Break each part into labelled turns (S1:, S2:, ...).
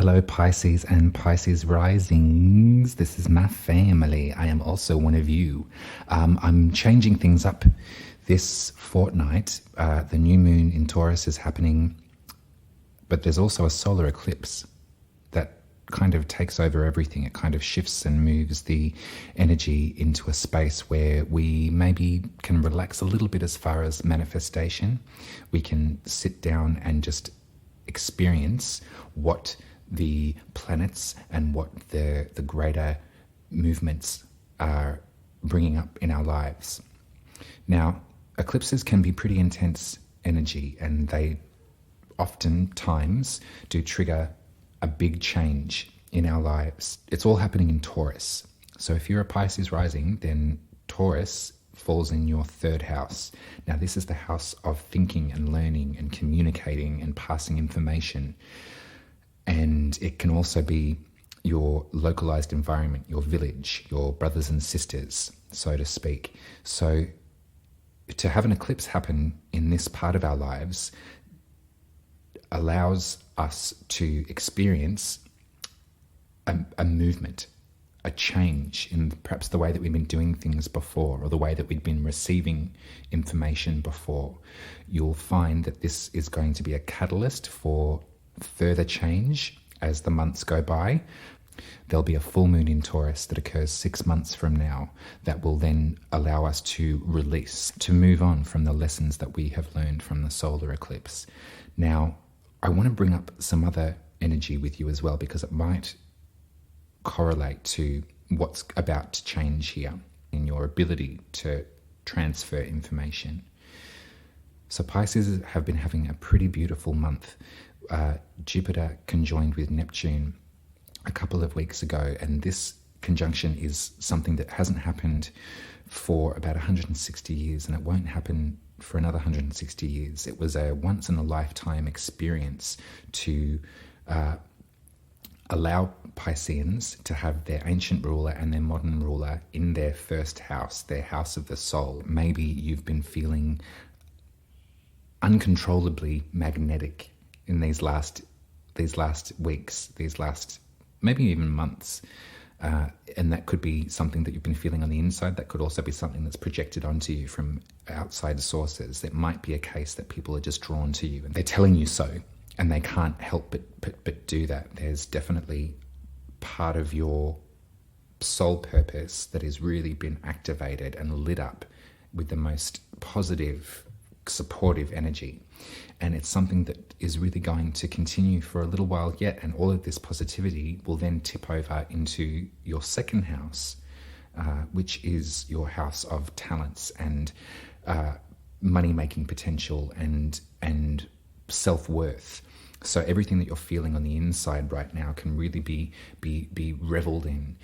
S1: Hello, Pisces and Pisces risings. This is my family. I am also one of you. I'm changing things up this fortnight. The new moon in Taurus is happening, but there's also a solar eclipse that kind of takes over everything. It kind of shifts and moves the energy into a space where we maybe can relax a little bit as far as manifestation. We can sit down and just experience what the planets and what the greater movements are bringing up in our lives. Now, eclipses can be pretty intense energy, and they oftentimes do trigger a big change in our lives. It's all happening in Taurus. So if you're a Pisces rising, then Taurus falls in your third house. Now, this is the house of thinking and learning and communicating and passing information. And it can also be your localized environment, your village, your brothers and sisters, so to speak. So to have an eclipse happen in this part of our lives allows us to experience a movement, a change in perhaps the way that we've been doing things before, or the way that we've been receiving information before. You'll find that this is going to be a catalyst for further change as the months go by. There'll be a full moon in Taurus that occurs 6 months from now that will then allow us to release, to move on from the lessons that we have learned from the solar eclipse. Now, I want to bring up some other energy with you as well, because it might correlate to what's about to change here in your ability to transfer information. So Pisces have been having a pretty beautiful month. Jupiter conjoined with Neptune a couple of weeks ago, and this conjunction is something that hasn't happened for about 160 years, and it won't happen for another 160 years. It was a once-in-a-lifetime experience to allow Pisceans to have their ancient ruler and their modern ruler in their first house, their house of the soul. Maybe you've been feeling uncontrollably magnetic in these last weeks, maybe even months. And that could be something that you've been feeling on the inside. That could also be something that's projected onto you from outside sources. It might be a case that people are just drawn to you and they're telling you so, and they can't help but do that. There's definitely part of your soul purpose that has really been activated and lit up with the most positive, supportive energy. And it's something that is really going to continue for a little while yet. And all of this positivity will then tip over into your second house, which is your house of talents and money-making potential and self-worth. So everything that you're feeling on the inside right now can really be reveled in.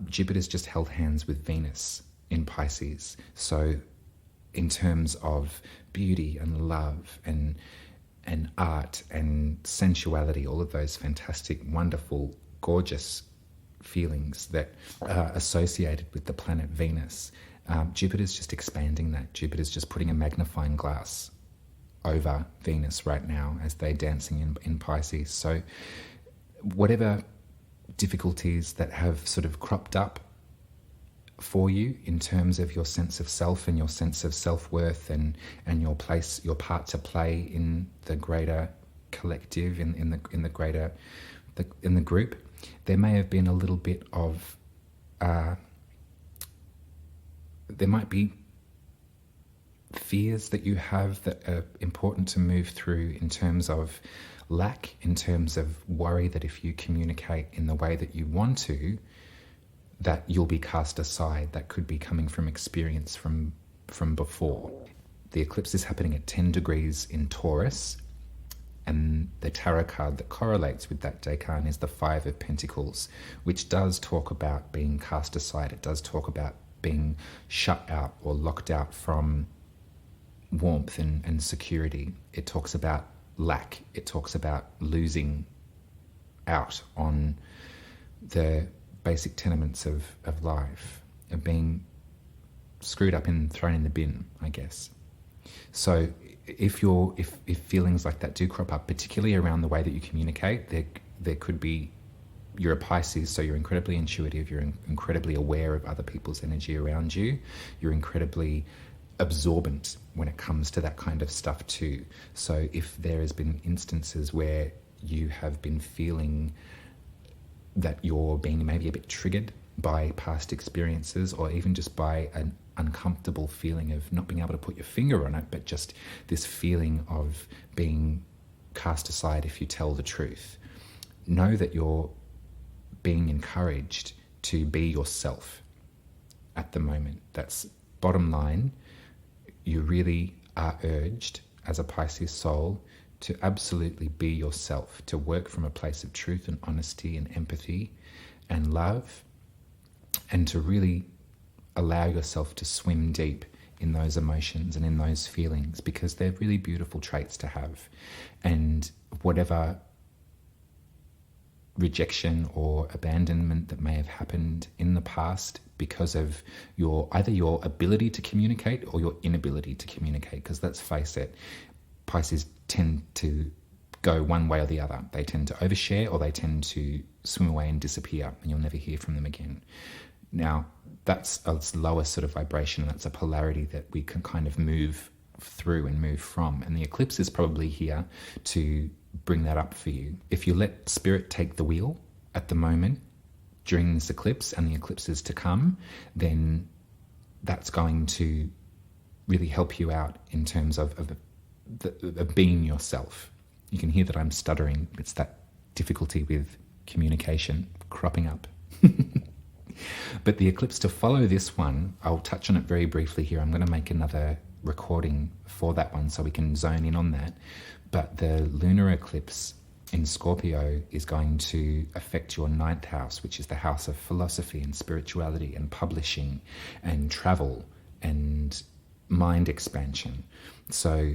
S1: Jupiter's just held hands with Venus in Pisces. So in terms of beauty and love and art and sensuality, all of those fantastic, wonderful, gorgeous feelings that are associated with the planet Venus, Jupiter's just expanding that. Jupiter's just putting a magnifying glass over Venus right now as they're dancing in Pisces. So whatever difficulties that have sort of cropped up for you in terms of your sense of self and your sense of self-worth and your place, your part to play in the greater collective, in the group, there may have been a little bit of there might be fears that you have that are important to move through in terms of lack, in terms of worry that if you communicate in the way that you want to, that you'll be cast aside. That could be coming from experience from before. The eclipse is happening at 10 degrees in Taurus, and the tarot card that correlates with that decan is the Five of Pentacles, which does talk about being cast aside. It does talk about being shut out or locked out from warmth and security. It talks about lack. It talks about losing out on the basic tenements of life, of being screwed up and thrown in the bin, I guess. So if feelings like that do crop up, particularly around the way that you communicate, there could be, you're a Pisces, so you're incredibly intuitive, you're incredibly aware of other people's energy around you, you're incredibly absorbent when it comes to that kind of stuff too. So if there has been instances where you have been feeling that you're being maybe a bit triggered by past experiences, or even just by an uncomfortable feeling of not being able to put your finger on it, but just this feeling of being cast aside if you tell the truth, know that you're being encouraged to be yourself at the moment. That's bottom line. You really are urged as a Pisces soul to absolutely be yourself, to work from a place of truth and honesty and empathy and love, and to really allow yourself to swim deep in those emotions and in those feelings, because they're really beautiful traits to have. And whatever rejection or abandonment that may have happened in the past because of either your ability to communicate or your inability to communicate, because let's face it, Pisces tend to go one way or the other. They tend to overshare, or they tend to swim away and disappear, and you'll never hear from them again. Now, that's a lower sort of vibration, and that's a polarity that we can kind of move through and move from. And the eclipse is probably here to bring that up for you. If you let spirit take the wheel at the moment during this eclipse and the eclipses to come, then that's going to really help you out in terms of being yourself. You can hear that I'm stuttering. It's that difficulty with communication cropping up. But the eclipse to follow this one, I'll touch on it very briefly here. I'm going to make another recording for that one so we can zone in on that. But the lunar eclipse in Scorpio is going to affect your 9th house, which is the house of philosophy and spirituality and publishing and travel and mind expansion. So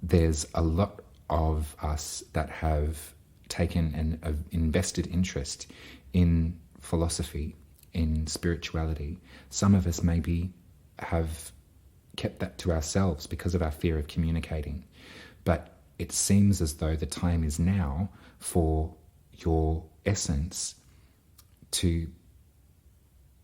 S1: there's a lot of us that have taken and have invested interest in philosophy, in spirituality. Some of us maybe have kept that to ourselves because of our fear of communicating. But it seems as though the time is now for your essence to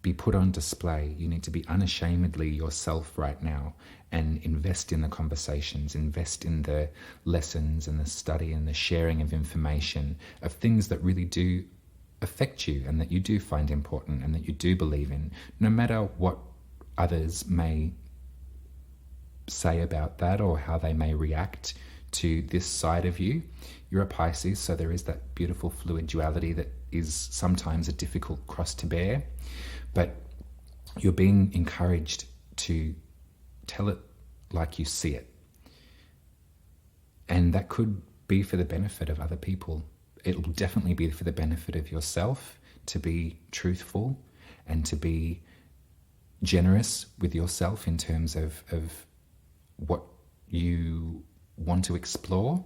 S1: be put on display. You need to be unashamedly yourself right now and invest in the conversations, invest in the lessons and the study and the sharing of information, of things that really do affect you and that you do find important and that you do believe in, no matter what others may say about that or how they may react to this side of you. You're a Pisces, so there is that beautiful fluid duality that is sometimes a difficult cross to bear, but you're being encouraged to tell it like you see it. And that could be for the benefit of other people. It'll definitely be for the benefit of yourself to be truthful and to be generous with yourself in terms of what you want to explore.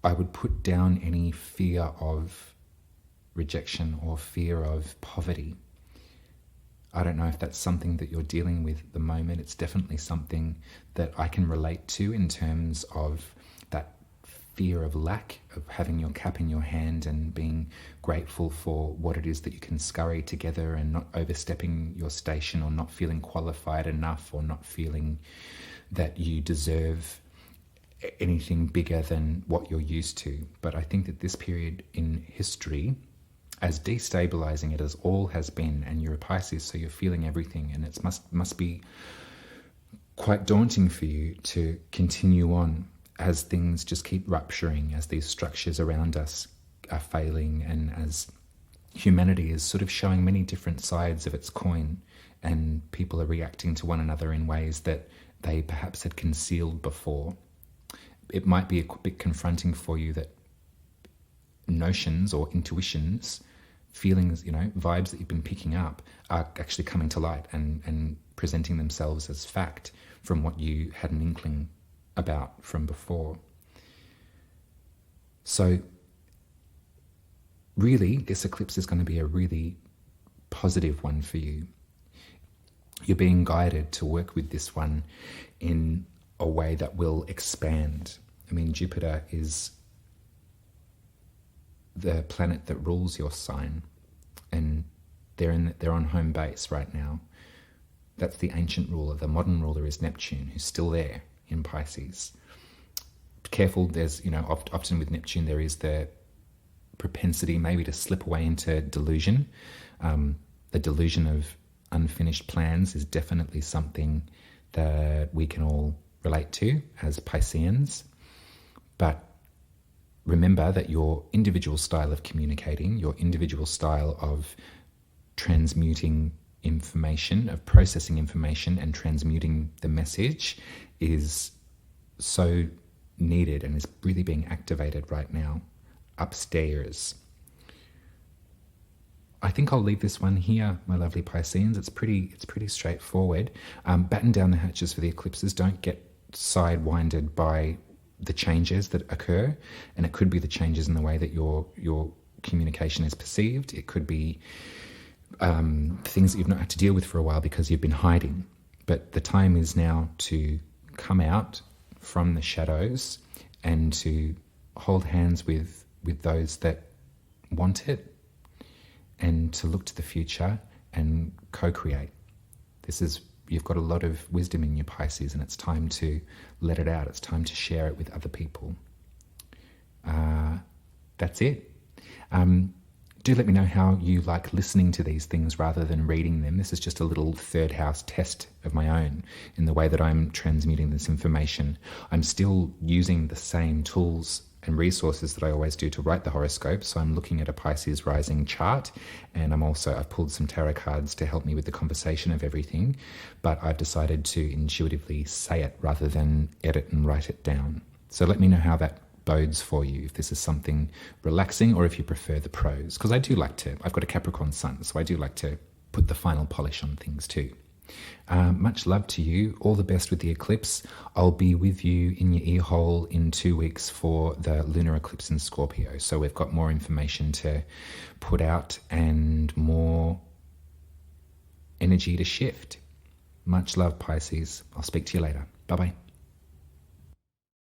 S1: I would put down any fear of rejection or fear of poverty. I don't know if that's something that you're dealing with at the moment. It's definitely something that I can relate to in terms of that fear of lack, of having your cap in your hand and being grateful for what it is that you can scurry together and not overstepping your station or not feeling qualified enough or not feeling that you deserve anything bigger than what you're used to. But I think that this period in history, as destabilizing it as all has been, and you're a Pisces, so you're feeling everything, and it must be quite daunting for you to continue on as things just keep rupturing, as these structures around us are failing, and as humanity is sort of showing many different sides of its coin, and people are reacting to one another in ways that they perhaps had concealed before. It might be a bit confronting for you that notions or intuitions, feelings, vibes that you've been picking up are actually coming to light and presenting themselves as fact from what you had an inkling about from before. So really, this eclipse is going to be a really positive one for you. You're being guided to work with this one in a way that will expand. I mean, Jupiter is the planet that rules your sign, and they're on home base right now. That's the ancient ruler. The modern ruler is Neptune, who's still there in Pisces. Careful, there's, often with Neptune there is the propensity maybe to slip away into delusion. The delusion of unfinished plans is definitely something that we can all relate to as Pisceans. But remember that your individual style of communicating, your individual style of transmuting information, of processing information and transmuting the message is so needed and is really being activated right now upstairs. I think I'll leave this one here, my lovely Pisceans. It's pretty straightforward. Batten down the hatches for the eclipses. Don't get sidewinded by the changes that occur, and it could be the changes in the way that your communication is perceived. It could be things that you've not had to deal with for a while because you've been hiding. But the time is now to come out from the shadows and to hold hands with those that want it, and to look to the future and co-create. You've got a lot of wisdom in your Pisces, and it's time to let it out. It's time to share it with other people. That's it. Do let me know how you like listening to these things rather than reading them. This is just a little third house test of my own in the way that I'm transmuting this information. I'm still using the same tools and resources that I always do to write the horoscope. So I'm looking at a Pisces rising chart, and I've pulled some tarot cards to help me with the conversation of everything, but I've decided to intuitively say it rather than edit and write it down. So let me know how that bodes for you, if this is something relaxing or if you prefer the prose, because I've got a Capricorn sun, so I do like to put the final polish on things too. Much love to you. All the best with the eclipse. I'll be with you in your ear hole in 2 weeks for the lunar eclipse in Scorpio. So we've got more information to put out and more energy to shift. Much love, Pisces. I'll speak to you later. Bye-bye.